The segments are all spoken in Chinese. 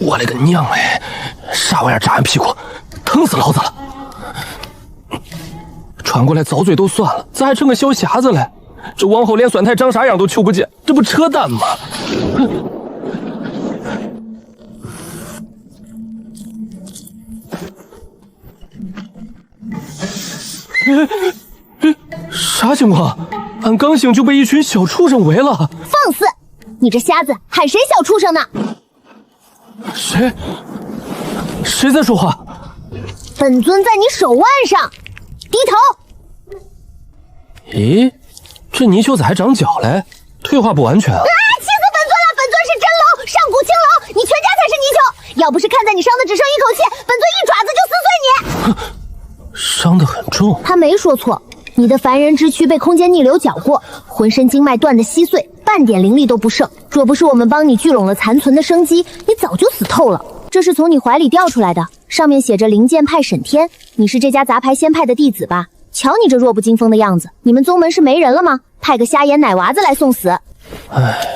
我勒个娘哎！啥玩意儿扎俺屁股，疼死老子了！穿过来遭罪都算了，咋还成个小瞎子嘞？这往后连酸菜长啥样都瞅不见，这不扯淡吗？啥情况？俺刚醒就被一群小畜生围了！放肆！你这瞎子喊谁小畜生呢？谁在说话？本尊在你手腕上，低头。咦，这泥鳅咋还长脚嘞？退化不完全啊！气死本尊了！本尊是真龙，上古青龙，你全家才是泥鳅。要不是看在你伤的只剩一口气，本尊一爪子就撕碎你。伤得很重。他没说错，你的凡人之躯被空间逆流搅过，浑身经脉断得稀碎，半点灵力都不剩。若不是我们帮你聚拢了残存的生机，你早就死透了。这是从你怀里掉出来的，上面写着灵剑派沈天，你是这家杂牌仙派的弟子吧？瞧你这弱不禁风的样子，你们宗门是没人了吗？派个瞎眼奶娃子来送死。唉，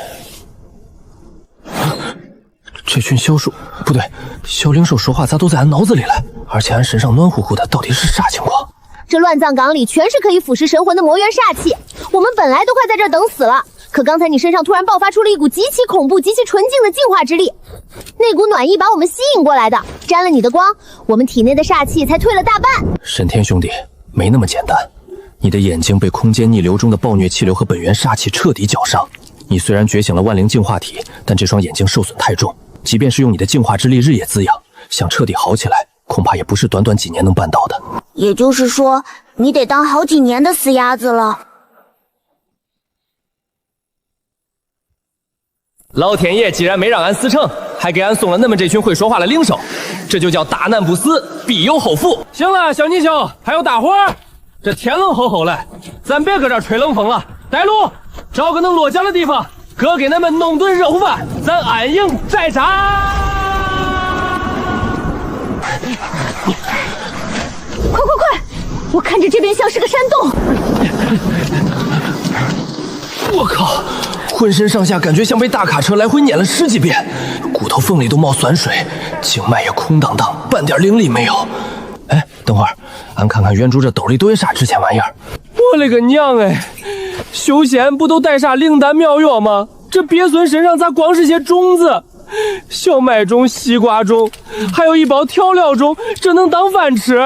这群枭兽不对，小灵兽说话咋都在俺脑子里了？而且俺身上暖乎乎的，到底是啥情况？这乱葬岗里全是可以腐蚀神魂的魔元煞气，我们本来都快在这儿等死了，可刚才你身上突然爆发出了一股极其恐怖、极其纯净的净化之力，那股暖意把我们吸引过来的，沾了你的光，我们体内的煞气才退了大半。沈天兄弟，没那么简单，你的眼睛被空间逆流中的暴虐气流和本源煞气彻底搅伤。你虽然觉醒了万灵净化体，但这双眼睛受损太重，即便是用你的净化之力日夜滋养，想彻底好起来，恐怕也不是短短几年能办到的。也就是说，你得当好几年的死鸭子了。老天爷既然没让俺死成，还给俺送了那么这群会说话的灵兽，这就叫大难不死，必有后福。行了，小泥鳅，还有大伙儿，这天冷吼吼了，咱别搁这吹冷风了。带路，找个能落脚的地方，哥给咱们弄顿热乎饭，咱安营寨扎。快！我看着这边像是个山洞。我靠！浑身上下感觉像被大卡车来回碾了10几遍，骨头缝里都冒酸水，经脉也空荡荡，半点灵力没有。哎，等会儿，俺看看原主这兜里都有啥值钱玩意儿。我勒个娘哎！修仙不都带啥灵丹妙药吗？这鳖孙身上咋光是些种子？小麦种、西瓜种，还有一包调料种，这能当饭吃？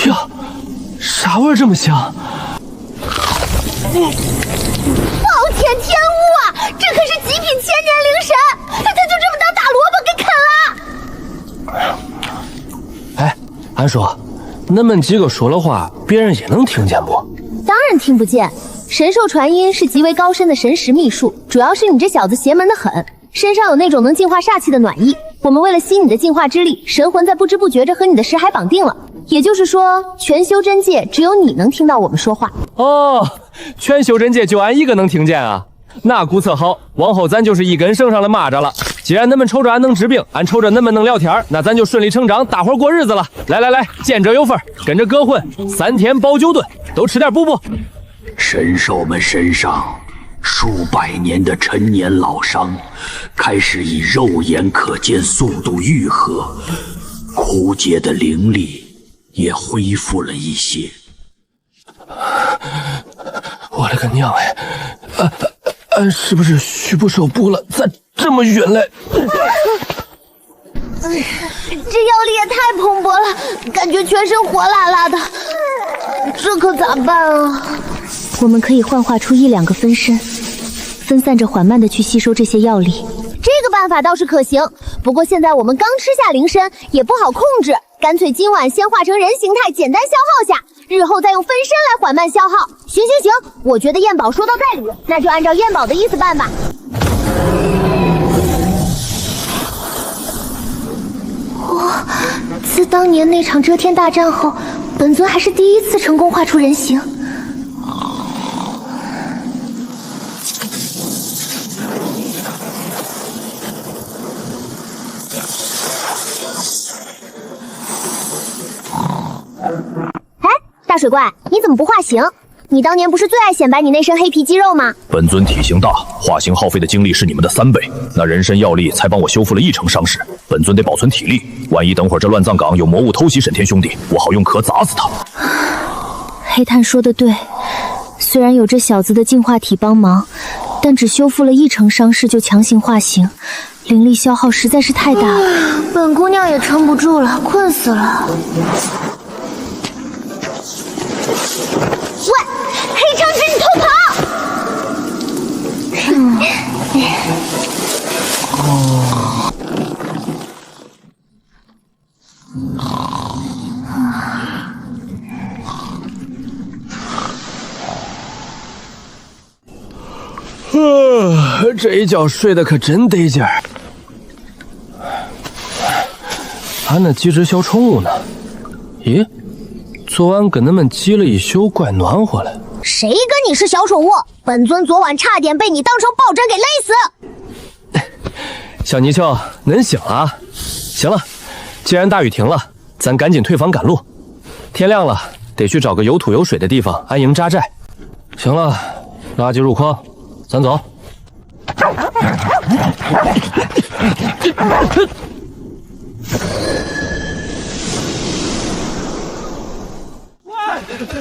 呀，啥味儿这么香？暴殄天物啊！这可是极品千年灵神，他就这么当大萝卜给啃了。哎，俺说，恁们几个说了话，别人也能听见不？当然听不见。神兽传音是极为高深的神识秘术，主要是你这小子邪门的很，身上有那种能净化煞气的暖意。我们为了吸你的净化之力，神魂在不知不觉着和你的识海绑定了。也就是说，全修真界只有你能听到我们说话。哦，全修真界就俺一个能听见啊？那估策好，往后咱就是一根绳上的蚂蚱了。既然恁们瞅着俺能治病，俺瞅着恁们能聊天，那咱就顺理成章，大伙过日子了。来，见者有份，跟着哥混，3天饱9顿，都吃点补补。神兽们身上数百年的陈年老伤，开始以肉眼可见速度愈合，枯竭的灵力也恢复了一些。我勒个娘哎！俺是不是虚不受补了？咋这么晕嘞？这药力也太蓬勃了，感觉全身火辣辣的，这可咋办啊？我们可以幻化出1、2个分身，分散着缓慢的去吸收这些药力。这个办法倒是可行，不过现在我们刚吃下灵参，也不好控制，干脆今晚先化成人形态，简单消耗下，日后再用分身来缓慢消耗。行，我觉得燕宝说到在理，那就按照燕宝的意思办吧。自当年那场遮天大战后，本尊还是第一次成功化出人形。大水怪，你怎么不化形？你当年不是最爱显摆你那身黑皮肌肉吗？本尊体型大，化形耗费的精力是你们的3倍，那人参药力才帮我修复了1成伤势。本尊得保存体力，万一等会儿这乱葬岗有魔物偷袭沈天兄弟，我好用壳砸死他。黑炭说的对，虽然有这小子的净化体帮忙，但只修复了1成伤势就强行化形，灵力消耗实在是太大了。本姑娘也撑不住了，困死了。喂，黑长直，你偷跑！这一觉睡得可真得劲儿。俺那几只小宠物呢？咦，昨晚跟他们挤了一宿，怪暖和了。谁跟你是小宠物？本尊昨晚差点被你当成抱枕给勒死。小泥鳅，恁醒了啊？行了，既然大雨停了，咱赶紧退房赶路。天亮了，得去找个有土有水的地方安营扎寨。行了，垃圾入筐，咱走。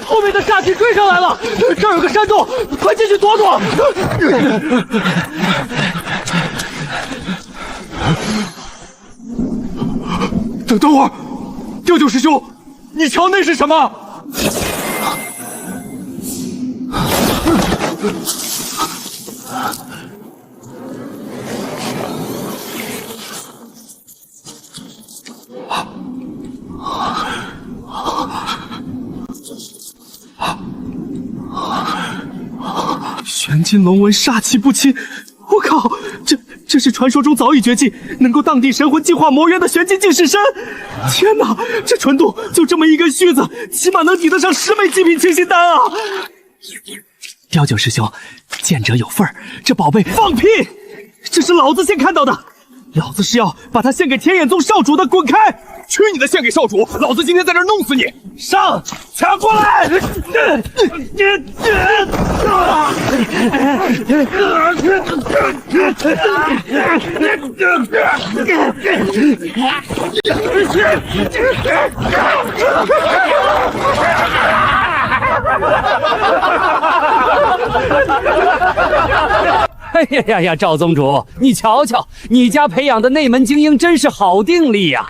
后面的煞气追上来了，这儿有个山洞，快进去躲躲。等会儿，舅舅师兄，你瞧那是什么？玄金龙纹煞气不侵，我靠，这是传说中早已绝迹，能够荡地神魂、净化魔元的玄金净世参。天哪，这纯度就这么一根须子，起码能抵得上10枚极品清心丹啊！雕九师兄，见者有份儿，这宝贝放屁！这是老子先看到的，老子是要把它献给天眼宗少主的，滚开！去你的献给少主！老子今天在这儿弄死你！上，抢过来！哎呀呀呀！赵宗主，你瞧瞧，你家培养的内门精英真是好定力呀！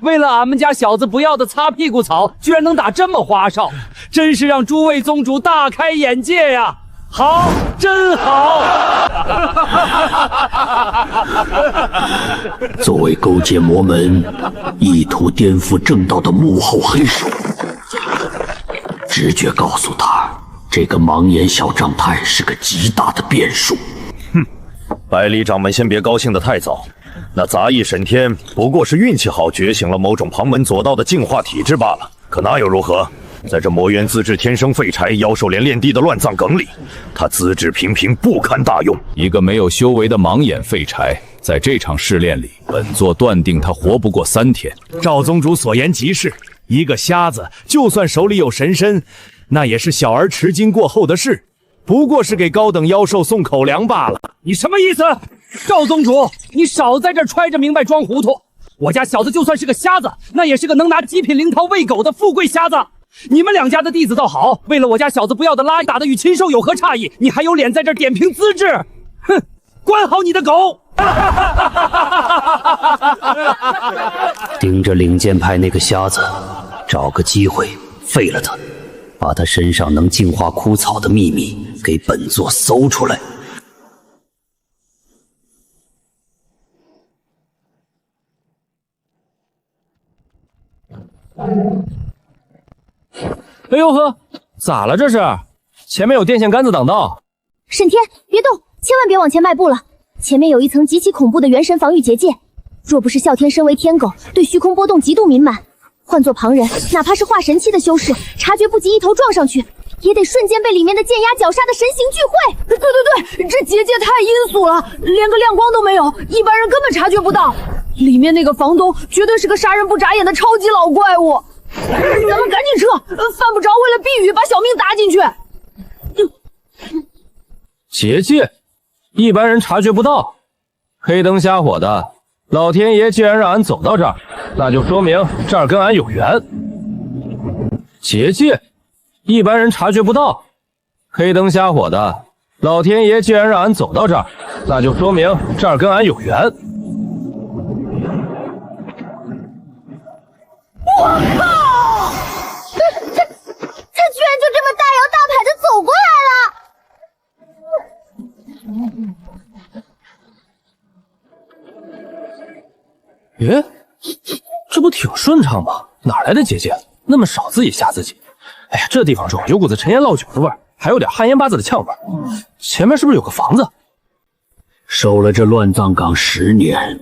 为了俺们家小子不要的擦屁股草，居然能打这么花哨，真是让诸位宗主大开眼界呀！好，真好！作为勾结魔门、意图颠覆正道的幕后黑手，直觉告诉他，这个盲眼小正太是个极大的变数。百里掌门先别高兴得太早，那杂役沈天不过是运气好觉醒了某种旁门左道的净化体质罢了，可那又如何？在这魔元资质天生废柴、妖兽连炼地的乱葬岗里，他资质平平，不堪大用。一个没有修为的盲眼废柴，在这场试炼里，本座断定他活不过3天。赵宗主所言极是，一个瞎子就算手里有神参，那也是小儿吃惊过后的事，不过是给高等妖兽送口粮罢了。你什么意思？赵宗主，你少在这儿揣着明白装糊涂！我家小子就算是个瞎子，那也是个能拿极品灵桃喂狗的富贵瞎子。你们两家的弟子倒好，为了我家小子不要的拉打的与禽兽有何差异？你还有脸在这儿点评资质？哼，关好你的狗！盯着领剑派那个瞎子，找个机会废了他，把他身上能净化枯草的秘密给本座搜出来。哎呦呵，咋了这是？前面有电线杆子挡道。沈天，别动，千万别往前迈步了。前面有一层极其恐怖的元神防御结界，若不是啸天身为天狗，对虚空波动极度敏感，换做旁人，哪怕是化神期的修士，察觉不及一头撞上去，也得瞬间被里面的剑压绞杀的神形俱会。对，这结界太阴俗了，连个亮光都没有，一般人根本察觉不到。里面那个房东绝对是个杀人不眨眼的超级老怪物。咱们赶紧撤，犯不着为了避雨把小命搭进去。结界，一般人察觉不到。黑灯瞎火的，老天爷既然让俺走到这儿，那就说明这儿跟俺有缘。结界，一般人察觉不到。黑灯瞎火的，老天爷既然让俺走到这儿，那就说明这儿跟俺有缘。我靠！他居然就这么大摇大摆的走过来了！耶，这不挺顺畅吗？哪来的结界？那么少自己吓自己。哎呀，这地方中有股子陈年老酒的味儿，还有点旱烟八字的呛味儿。前面是不是有个房子？守了这乱葬岗10年，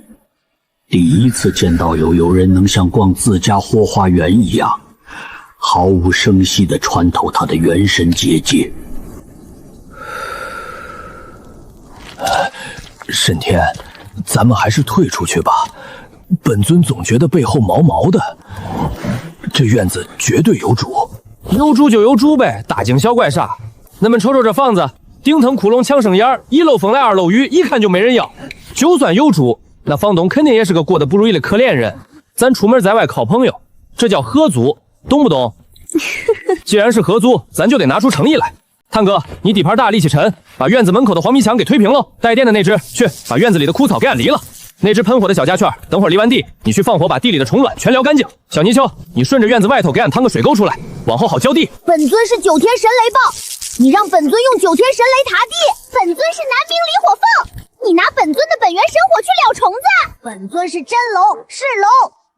第一次见到有人能像逛自家后花园一样，毫无声息地穿透他的元神结界。沈天，咱们还是退出去吧。本尊总觉得背后毛毛的，这院子绝对有主。有主就有主呗，大惊小怪啥？恁们瞅瞅这房子，顶层窟窿，墙生檐，一漏风来二漏雨，一看就没人要。就算有主，那房东肯定也是个过得不如意的可怜人。咱出门在外靠朋友，这叫合租，懂不懂？既然是合租，咱就得拿出诚意来。探哥，你底盘大力气沉，把院子门口的黄皮墙给推平喽。带电的那只，去把院子里的枯草给俺犁了。那只喷火的小家雀，等会儿犁完地，你去放火把地里的虫卵全撩干净。小泥鳅，你顺着院子外头给俺趟个水沟出来，往后好浇地。本尊是九天神雷暴，你让本尊用九天神雷塌地。本尊是南冥离火凤，你拿本尊的本源神火去燎虫子。本尊是真龙，是龙，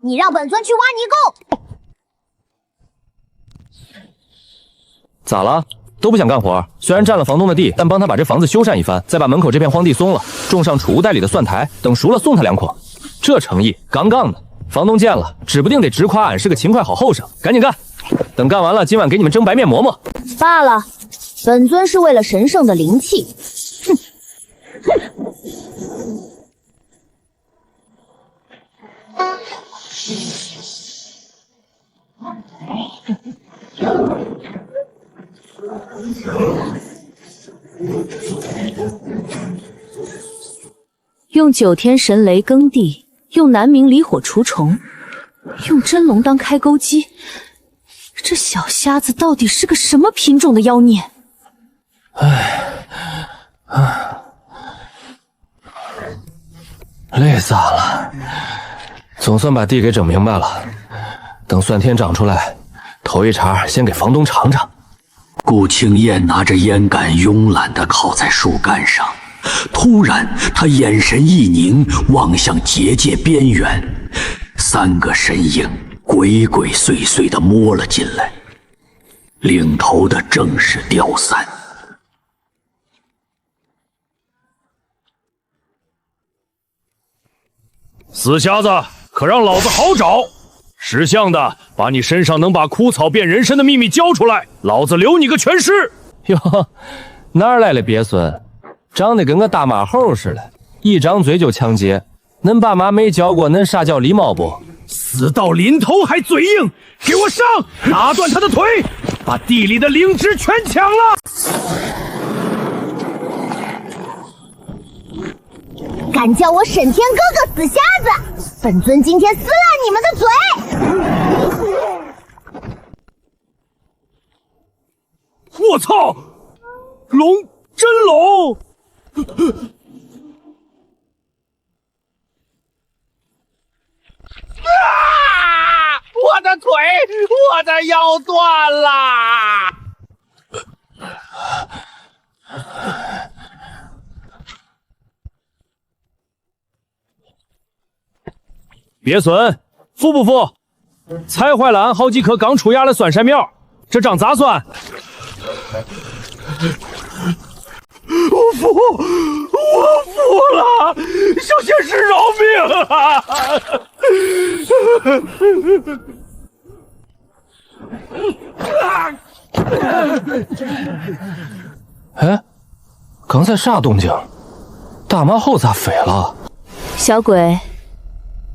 你让本尊去挖泥沟。咋了？都不想干活？虽然占了房东的地，但帮他把这房子修缮一番，再把门口这片荒地松了，种上储物袋里的蒜苔，等熟了送他2筐。这诚意杠杠的。房东见了，指不定得直夸俺是个勤快好后生。赶紧干，等干完了，今晚给你们蒸白面馍馍。罢了，本尊是为了神圣的灵气。用九天神雷耕地，用南冥离火除虫，用真龙当开钩机，这小瞎子到底是个什么品种的妖孽？累死俺了，总算把地给整明白了。等蒜天长出来，头一茬先给房东尝尝。顾青燕拿着烟杆慵懒地靠在树干上，突然她眼神一凝，望向结界边缘，3个身影鬼鬼祟祟地摸了进来，领头的正是刁三。死瞎子，可让老子好找！识相的，把你身上能把枯草变人参的秘密交出来，老子留你个全尸！哟，哪儿来的鳖孙？长得跟个大马猴似的，一张嘴就抢劫。恁爸妈没教过恁啥叫礼貌不？死到临头还嘴硬，给我上！打断他的腿，把地里的灵芝全抢了！敢叫我沈天哥哥死瞎子，本尊今天撕烂你们的嘴！我操！龙，真龙！我的腿，我的腰断了！别损，服不服？踩坏了俺好几棵刚出芽的酸山苗，这账咋算？我服，我服了，小仙师饶命啊！哎，刚才啥动静？大马猴咋飞了？小鬼，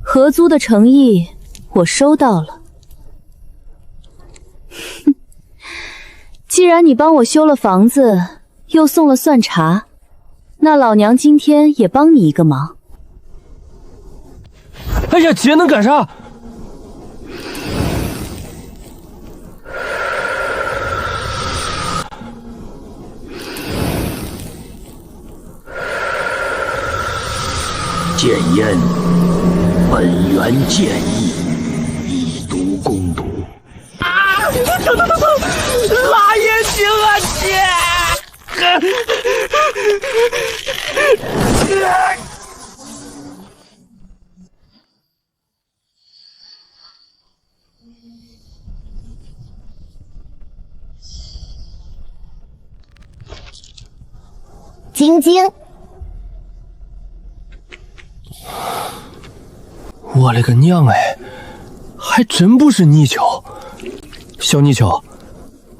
合租的诚意我收到了，既然你帮我修了房子，又送了蒜茶，那老娘今天也帮你一个忙。哎呀，姐能干啥？谏言，本源建议，以毒攻毒。辣眼睛啊，姐！晶晶，我勒个娘哎，还真不是泥鳅。小泥鳅，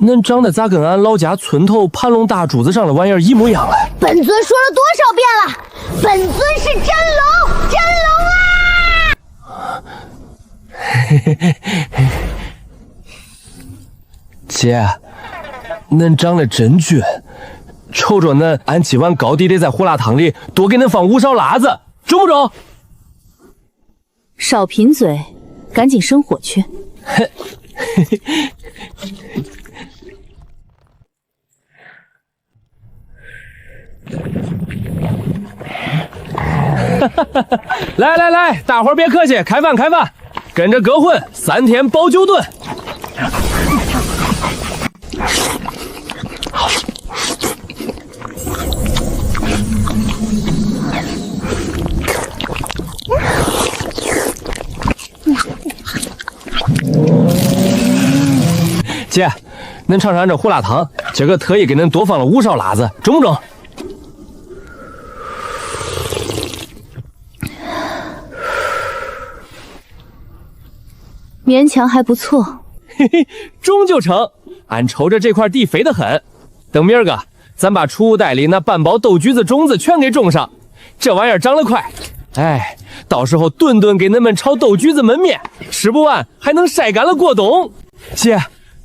恁长得咋跟俺老家村头盘龙大柱子上的玩意儿一模一样嘞？本尊说了多少遍了，本尊是真龙，真龙啊！姐，恁长得真俊，瞅着恁，俺今晚高低得在胡辣汤里多给恁放5勺辣子，中不中？少贫嘴，赶紧生火去。来来来，大伙儿别客气，开饭开饭，跟着哥混3天包9顿。姐，恁尝尝俺这胡辣汤，今个特意给恁多放了5勺辣子，中不中？勉强还不错。嘿嘿，中就成。俺瞅着这块地肥得很，等明儿个咱把储物袋里那半包豆橘子种子全给种上，这玩意儿长得快。哎，到时候顿顿给恁们炒豆橘子焖面，吃不完还能晒干了过冬。姐，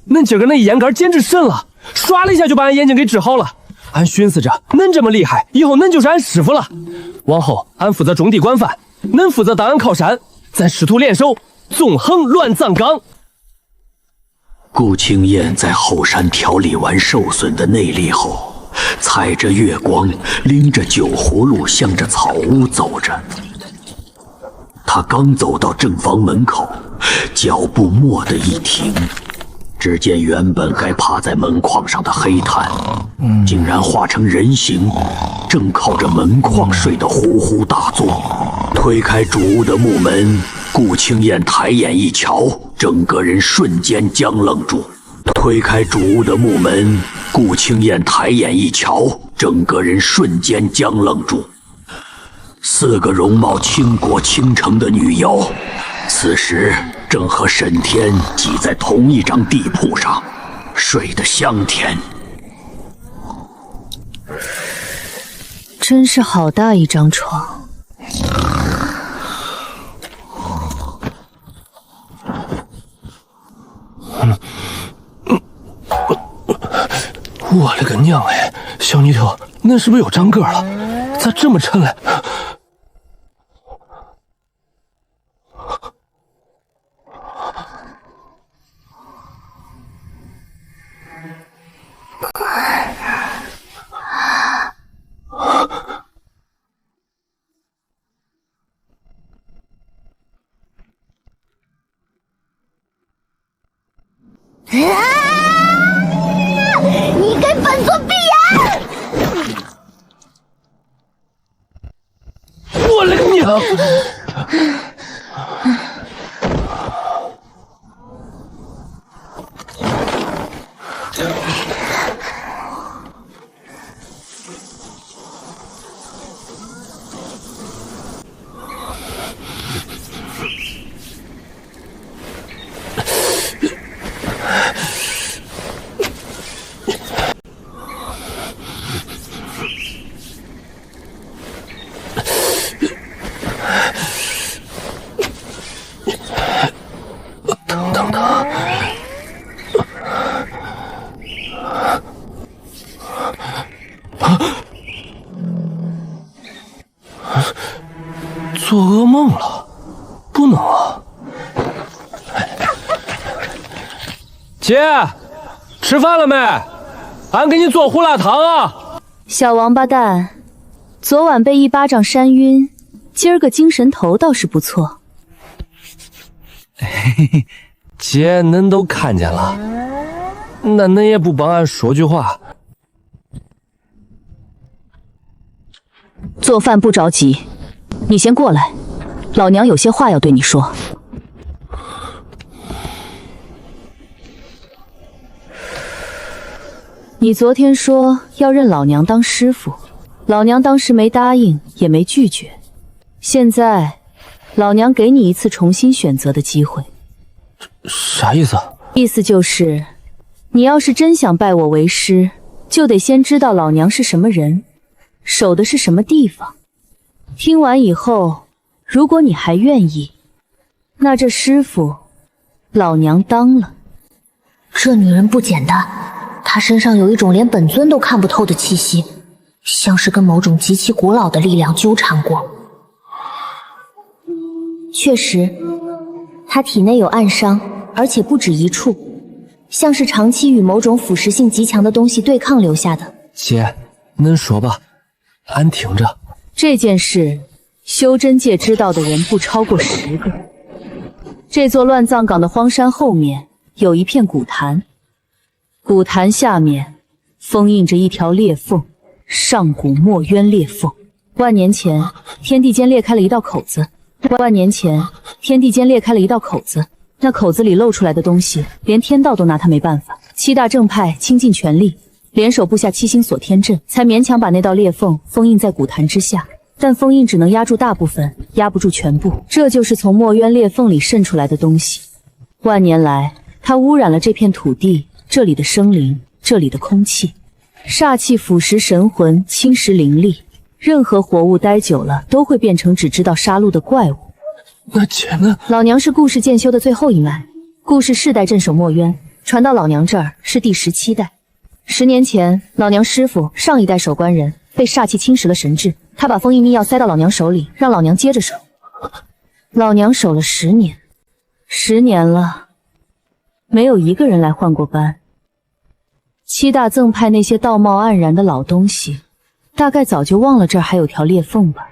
恁今个那烟杆简直神了，唰了一下就把俺眼睛给治好了。俺寻思着，恁这么厉害，以后恁就是俺师傅了。往后俺负责种地管饭，恁负责当俺靠山，咱师徒联手，纵横乱葬岗。顾青燕在后山调理完受损的内力后，踩着月光，拎着酒葫芦，向着草屋走着。他刚走到正房门口，脚步蓦地一停，只见原本该趴在门框上的黑炭，竟然化成人形，正靠着门框睡得呼呼大作。推开主屋的木门，顾青燕抬眼一瞧，整个人瞬间僵愣住。推开主屋的木门，顾青燕抬眼一瞧，整个人瞬间僵愣住。4个容貌倾国倾城的女妖，此时正和沈天挤在同一张地铺上，睡得香甜。真是好大一张床。我勒个娘哎！小泥鳅，恁是不是又长个了？咋这么沉嘞？你给本尊闭眼！我勒个娘！做噩梦了，不能啊！姐，吃饭了没？俺给你做胡辣汤啊！小王八蛋，昨晚被一巴掌扇晕，今儿个精神头倒是不错。嘿嘿，姐，恁都看见了，那恁也不帮俺说句话？做饭不着急，你先过来，老娘有些话要对你说。你昨天说要认老娘当师傅，老娘当时没答应，也没拒绝。现在，老娘给你一次重新选择的机会。啥意思？意思就是，你要是真想拜我为师，就得先知道老娘是什么人，守的是什么地方。听完以后，如果你还愿意，那这师傅，老娘当了。这女人不简单，她身上有一种连本尊都看不透的气息，像是跟某种极其古老的力量纠缠过。确实，她体内有暗伤，而且不止一处，像是长期与某种腐蚀性极强的东西对抗留下的。姐，恁说吧，俺听着。这件事，修真界知道的人不超过10个。这座乱葬岗的荒山后面有一片古潭，古潭下面封印着一条裂缝，上古墨渊裂缝。万年前，天地间裂开了一道口子。万年前，天地间裂开了一道口子，那口子里露出来的东西，连天道都拿他没办法。7大正派倾尽全力，联手布下7星锁天阵，才勉强把那道裂缝封印在古潭之下。但封印只能压住大部分，压不住全部。这就是从墨渊裂缝里渗出来的东西。万年来，它污染了这片土地，这里的生灵，这里的空气，煞气腐蚀神魂，侵蚀灵力。任何活物待久了，都会变成只知道杀戮的怪物。那姐呢？老娘是顾氏渐修的最后一脉，顾氏世代镇守墨渊，传到老娘这儿是第17代。10年前，老娘师傅上一代守关人被煞气侵蚀了神智，他把封印秘药塞到老娘手里，让老娘接着守。老娘守了10年，10年了，没有一个人来换过班。7大赠派那些道貌岸然的老东西，大概早就忘了这儿还有条裂缝吧。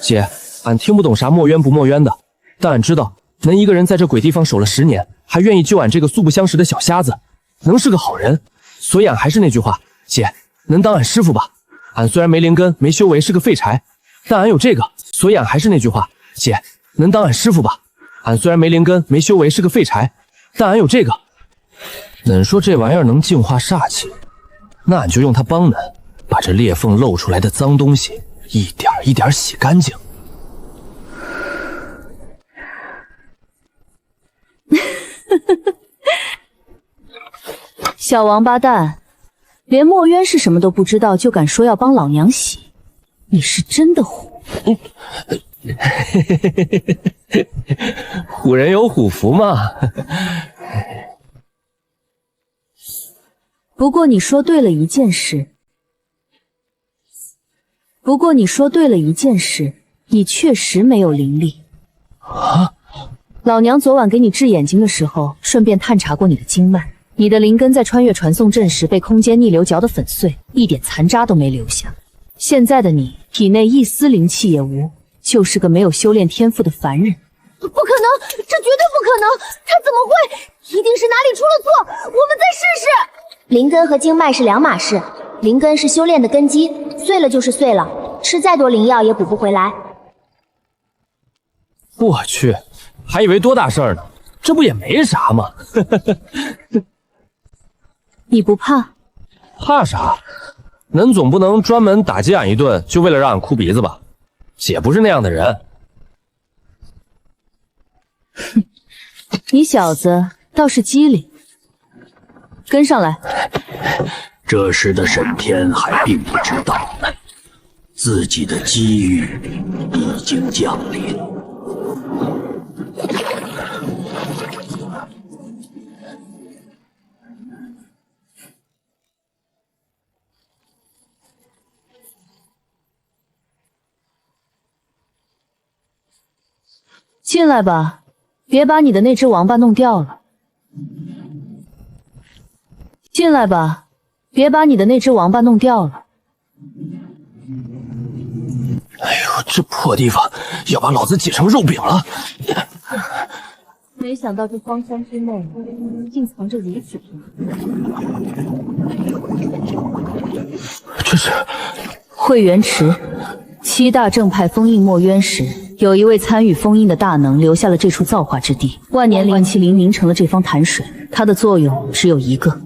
姐，俺听不懂啥墨渊不墨渊的，但俺知道能一个人在这鬼地方守了10年，还愿意救俺这个素不相识的小瞎子，能是个好人。所以俺还是那句话，姐，能当俺师傅吧。俺虽然没灵根，没修为，是个废柴，但俺有这个。所以俺还是那句话，姐，能当俺师傅吧。俺虽然没灵根，没修为，是个废柴，但俺有这个。恁说这玩意儿能净化煞气，那俺就用它帮恁，把这裂缝露出来的脏东西一点一点洗干净。小王八蛋，连墨渊是什么都不知道，就敢说要帮老娘洗，你是真的虎。虎人有虎福嘛。不过你说对了一件事。你确实没有灵力。啊！老娘昨晚给你治眼睛的时候，顺便探查过你的经脉。你的灵根在穿越传送阵时被空间逆流嚼得粉碎，一点残渣都没留下。现在的你体内一丝灵气也无，就是个没有修炼天赋的凡人。不可能，这绝对不可能！他怎么会？一定是哪里出了错，我们再试试。灵根和经脉是两码事，灵根是修炼的根基，碎了就是碎了，吃再多灵药也补不回来。我去，还以为多大事儿呢，这不也没啥吗？你不怕？怕啥？恁总不能专门打击俺一顿，就为了让俺哭鼻子吧？姐不是那样的人。哼，你小子倒是机灵。跟上来。这时的沈天还并不知道自己的机遇已经降临。进来吧，别把你的那只王八弄掉了。进来吧，别把你的那只王八弄掉了。哎呦，这破地方要把老子挤成肉饼了！没想到这荒山之内竟藏着如此这是会元池，7大正派封印墨渊时，有一位参与封印的大能留下了这处造化之地，万年灵气凝成了这方潭水。它的作用只有一个，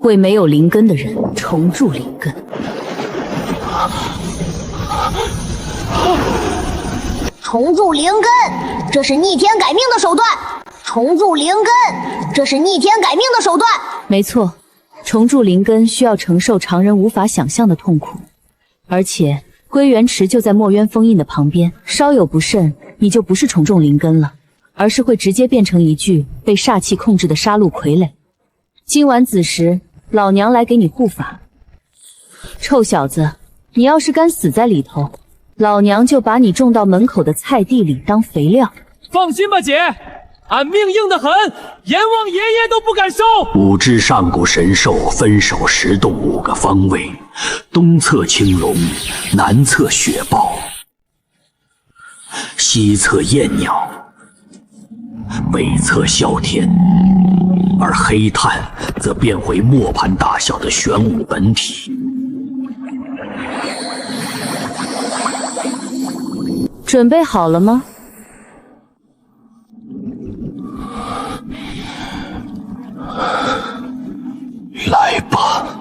为没有灵根的人重铸灵根。重铸灵根，这是逆天改命的手段。重铸灵根，这是逆天改命的手段。没错，重铸灵根需要承受常人无法想象的痛苦，而且归元池就在墨渊封印的旁边，稍有不慎，你就不是重铸灵根了，而是会直接变成一具被煞气控制的杀戮傀儡。今晚子时，老娘来给你护法。臭小子，你要是敢死在里头，老娘就把你种到门口的菜地里当肥料。放心吧，姐，俺命硬得很，阎王爷爷都不敢收。5只上古神兽分守石洞5个方位，东侧青龙，南侧雪豹，西侧燕鸟，北侧啸天，而黑炭则变回磨盘大小的玄武本体。准备好了吗？来吧。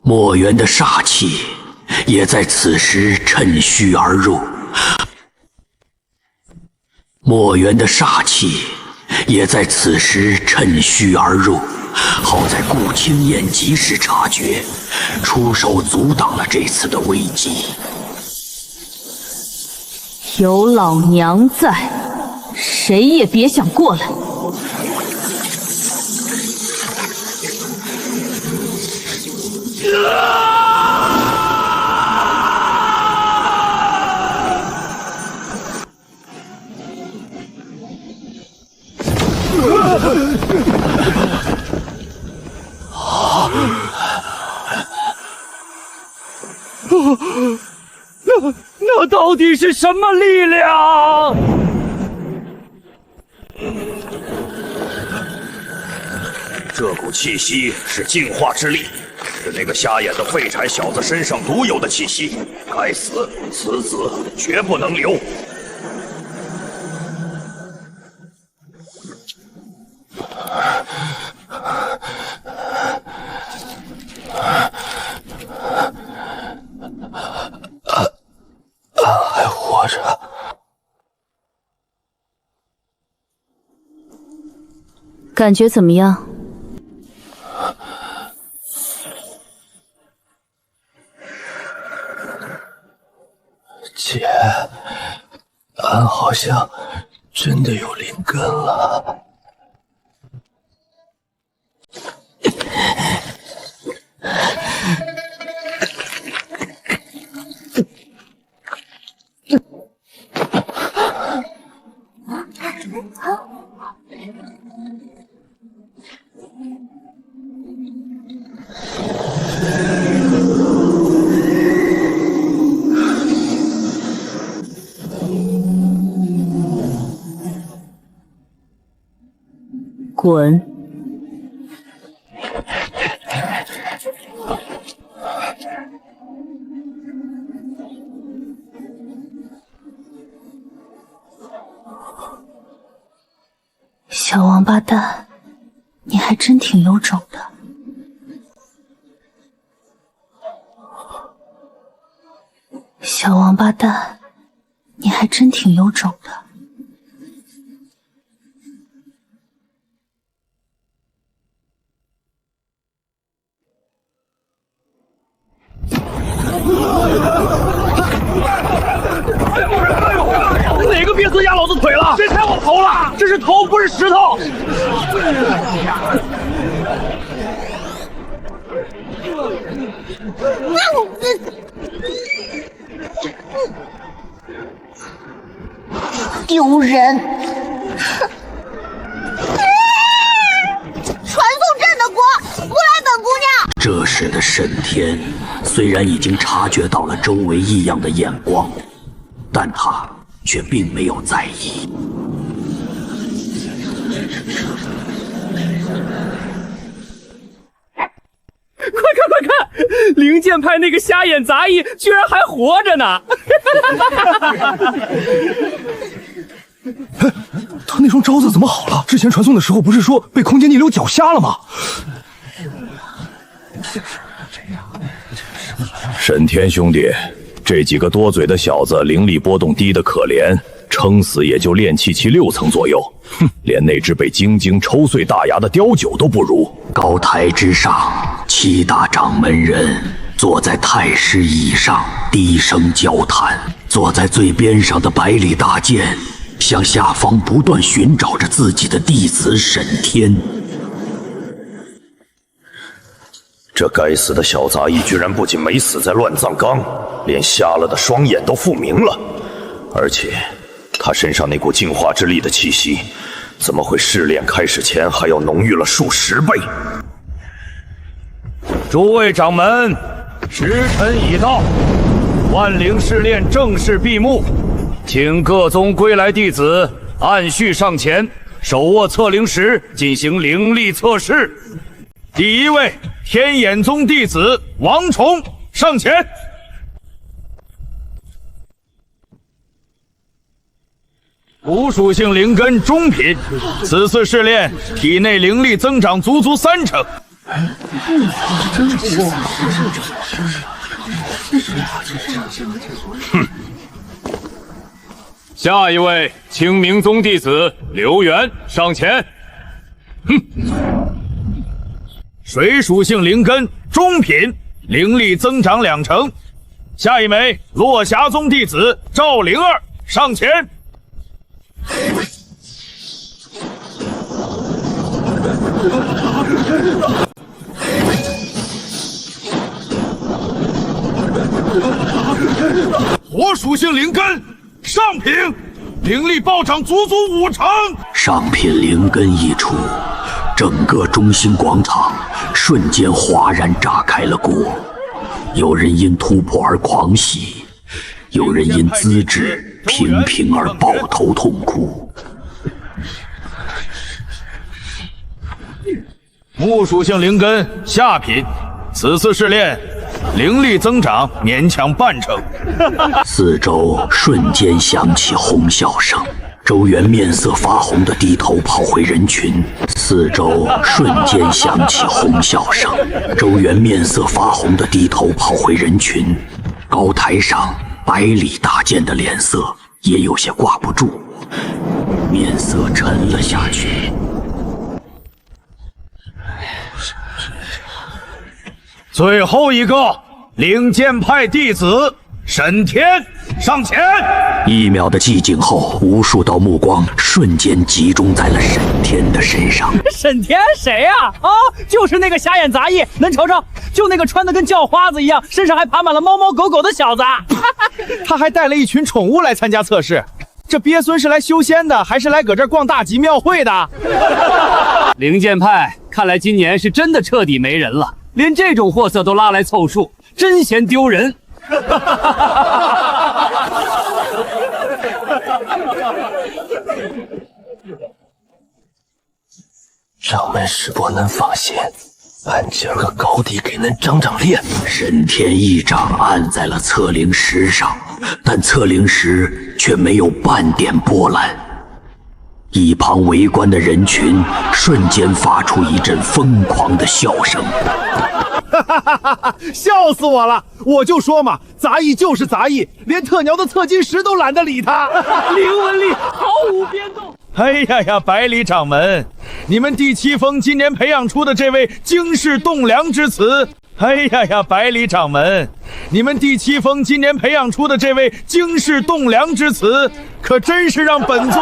墨渊的煞气也在此时趁虚而入。墨渊的煞气也在此时趁虚而入，好在顾青燕及时察觉，出手阻挡了这次的危机。有老娘在，谁也别想过来。那到底是什么力量？这股气息是净化之力，是那个瞎眼的废柴小子身上独有的气息。该死，此子绝不能留。还活着。感觉怎么样？姐，俺好像真的有灵根了。滚！小王八蛋，你还真挺有种的。小王八蛋。你还真挺有种的。哪个瘪子压老子腿了？谁踩我头了？这是头，不是石头。丢人！传送阵的锅，过来，本姑娘。这时的沈天虽然已经察觉到了周围异样的眼光，但他却并没有在意。快看！灵剑派那个瞎眼杂役居然还活着呢！他那双招子怎么好了？之前传送的时候不是说被空间逆流绞瞎了吗？沈天兄弟，这几个多嘴的小子灵力波动低的可怜，撑死也就炼气期6层左右。哼，连那只被晶晶抽碎大牙的雕酒都不如。高台之上，7大掌门人坐在太师椅上，低声交谈。坐在最边上的百里大剑向下方不断寻找着自己的弟子沈天。这该死的小杂役居然不仅没死在乱葬岗，连瞎了的双眼都复明了，而且他身上那股净化之力的气息，怎么会试炼开始前还要浓郁了数10倍？诸位掌门，时辰已到，万灵试炼正式闭幕，请各宗归来弟子按序上前，手握测灵石进行灵力测试。第1位，天眼宗弟子王崇上前。无属性灵根中品，此次试炼体内灵力增长足3成。哼。下一位，清明宗弟子刘元上前。哼。水属性灵根中品，灵力增长2成。下一枚，落霞宗弟子赵灵儿上前。火属性灵根上品，灵力暴涨足5成。上品灵根一出，整个中心广场瞬间哗然炸开了锅。有人因突破而狂喜，有人因资质平平而抱头痛哭。木属性灵根下品，此次试炼灵力增长勉强半成。四周瞬间响起哄笑声，周元面色发红的低头跑回人群。四周瞬间响起哄笑声，周元面色发红的低头跑回人群。高台上百里大剑的脸色也有些挂不住，面色沉了下去。最后一个灵剑派弟子沈天上前。1秒的寂静后，无数道目光瞬间集中在了沈天的身上。沈天谁呀？啊，就是那个瞎眼杂役，能瞅瞅，就那个穿得跟叫花子一样，身上还爬满了猫猫狗狗的小子。他还带了一群宠物来参加测试。这鳖孙是来修仙的，还是来搁这儿逛大集庙会的？灵剑派看来今年是真的彻底没人了，连这种货色都拉来凑数，真嫌丢人。掌门师伯能放心，俺今儿个高低给恁长长脸。沈天一掌按在了测灵石上，但测灵石却没有半点波澜。一旁围观的人群瞬间发出一阵疯狂的笑声。笑死我了！我就说嘛，杂役就是杂役，连特鸟的恻金石都懒得理他。灵纹力毫无变动。哎呀呀，百里掌门，你们第7峰今年培养出的这位经世栋梁之词，哎呀呀，百里掌门，你们第7峰今年培养出的这位经世栋梁之词，可真是让本座。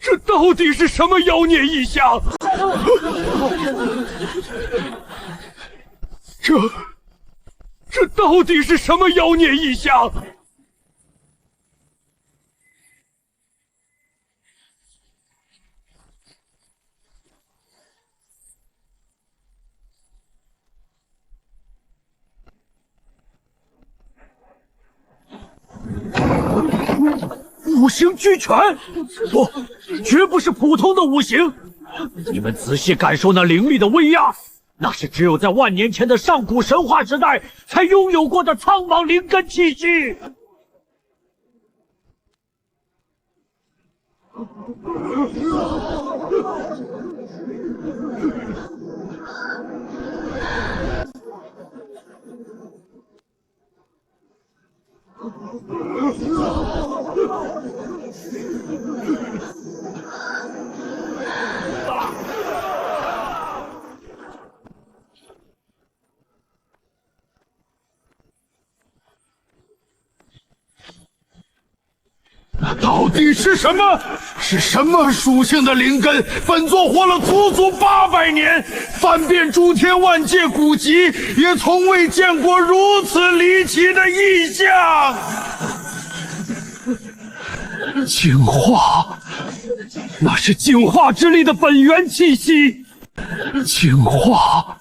这到底是什么妖孽异象？这到底是什么妖孽异象？五行俱全，不，绝不是普通的五行。你们仔细感受那灵力的威压，那是只有在万年前的上古神话时代才拥有过的苍茫灵根气息。那到底是什么？是什么属性的灵根？本座活了足足800年，翻遍诸天万界古籍，也从未见过如此离奇的异象。净化，那是净化之力的本源气息。净化，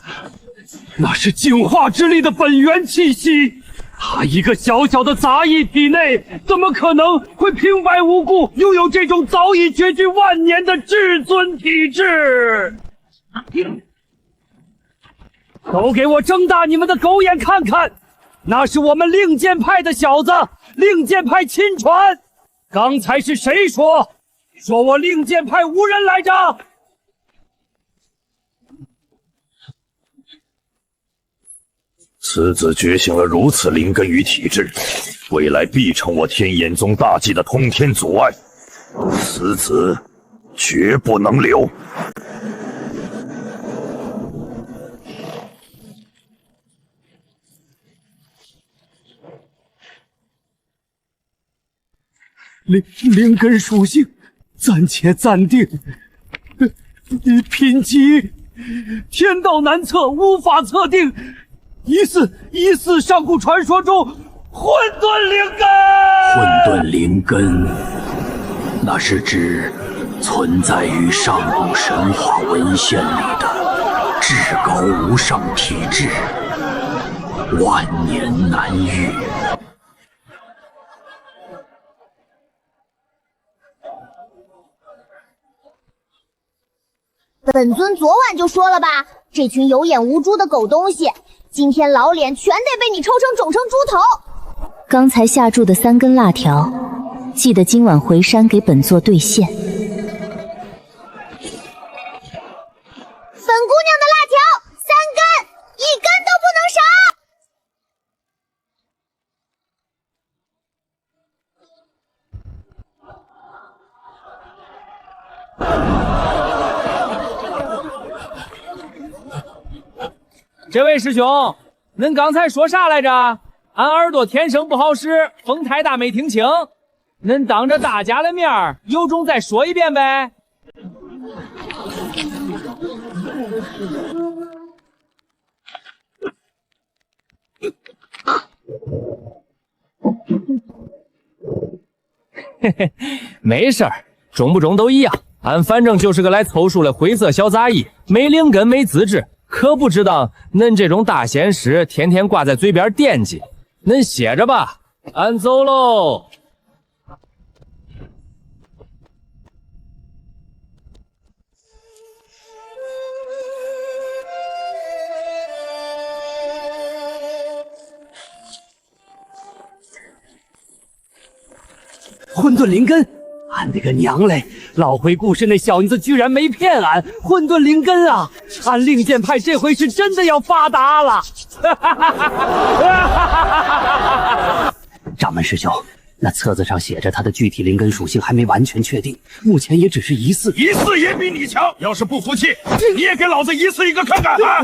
那是净化之力的本源气息。他一个小小的杂役体内，怎么可能会平白无故拥有这种早已绝迹万年的至尊体质？都给我睁大你们的狗眼看看，那是我们令箭派的小子，令箭派亲传。刚才是谁说我令箭派无人来着？此子觉醒了如此灵根与体质，未来必成我天眼宗大计的通天阻碍，此子绝不能留。灵根属性暂且暂定，品级天道难测，无法测定。疑似上古传说中混沌灵根。混沌灵根，那是指存在于上古神话文献里的至高无上体质，万年难遇。本尊昨晚就说了吧，这群有眼无珠的狗东西，今天老脸全得被你抽成肿成猪头。刚才下注的3根辣条，记得今晚回山给本座兑现。本姑娘的辣条3根，1根都不能少。这位师兄，恁刚才说啥来着？俺耳朵天生不好使，风太大没听清。恁当着大家的面儿，有种再说一遍呗。嘿嘿，没事儿，中不中都一样。俺反正就是个来凑数的灰色小杂役，没灵根没资质，可不知道恁这种大仙师天天挂在嘴边惦记，恁歇着吧，俺走喽。混沌灵根，俺的个娘嘞！老回故事那小妮子居然没骗俺，混沌灵根啊！俺令箭派这回是真的要发达了！掌门师兄，那册子上写着他的具体灵根属性还没完全确定，目前也只是疑似。疑似也比你强，要是不服气，你也给老子疑似一个看看啊！